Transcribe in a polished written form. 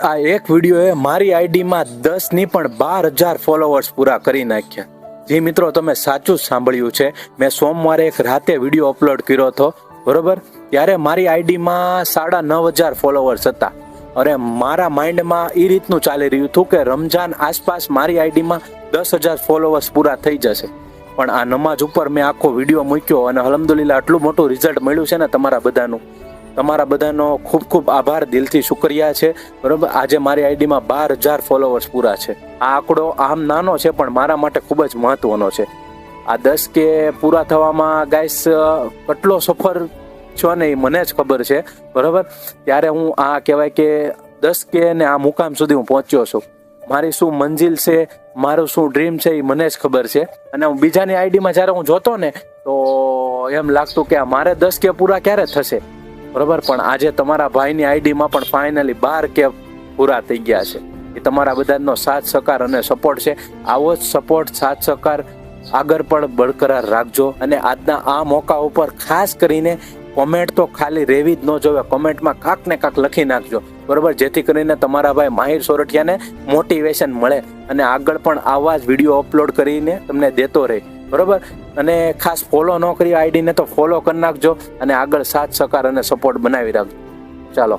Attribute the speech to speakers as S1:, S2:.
S1: આ એક વિડીયોએ મારી આઈડીમાં 10 ની પણ 12,000 ફોલોવર્સ પૂરા કરી નાખ્યા. જી મિત્રો, તમે સાચું જ સાંભળ્યું છે. મેં સોમવારે એક રાતે વિડીયો અપલોડ કર્યો હતો, બરોબર? ત્યારે મારી આઈડીમાં 9,500 ફોલોવર્સ હતા. અરે મારા માઇન્ડમાં એ રીતનું ચાલી રહ્યું હતું કે રમજાન આસપાસ મારી આઈડીમાં 10,000 ફોલોવર્સ પૂરા થઈ જશે. પણ આ નમાઝ ઉપર મેં આખો વિડીયો મૂક્યો અને અલ્હમ્દુલિલ્લાહ આટલું મોટું રિઝલ્ટ મળ્યું છે ને તમારા બધાનો ખૂબ ખૂબ આભાર, દિલથી શુક્રિયા છે, બરોબર? આજે મારી આઈડીમાં 12,000 ફોલોવર્સ પૂરા છે. આ આંકડો આમ નાનો છે પણ મારા માટે ખૂબ જ મહત્વનો છે. આ 10K પૂરા થવામાં ગાઈસ કેટલો સફર છો ને એ મને જ ખબર છે, બરોબર? ત્યારે હું આ કહેવાય કે 10K ને આ મુકામ સુધી હું પહોંચ્યો છું. મારી શું મંજિલ છે, મારું શું ડ્રીમ છે એ મને જ ખબર છે. અને હું બીજાની આઈડીમાં જ્યારે હું જોતો ને તો એમ લાગતું કે મારે 10K પૂરા ક્યારે થશે, બરોબર? પણ આજે તમારા ભાઈની આઈડીમાં પણ ફાઇનલી 12K પૂરા થઈ ગયા છે. એ તમારા બધાનો સાથ સહકાર અને સપોર્ટ છે. આવો જ સપોર્ટ, સાથ સહકાર આગળ પણ બરકરાર રાખજો. અને આજના આ મોકા ઉપર ખાસ કરીને કોમેન્ટ તો ખાલી રહેવી જ ન જોવે. કોમેન્ટમાં કાંક ને કાંક લખી નાખજો, બરોબર? જેથી કરીને તમારા ભાઈ માહિર સોરઠિયાને મોટિવેશન મળે અને આગળ પણ આવા જ વિડીયો અપલોડ કરીને તમને દેતો રહે, બરોબર? અને ખાસ ફોલો ન કરી આઈડીને તો ફોલો કરી નાખજો અને આગળ સાથ સહકાર અને સપોર્ટ બનાવી રાખજો. ચાલો.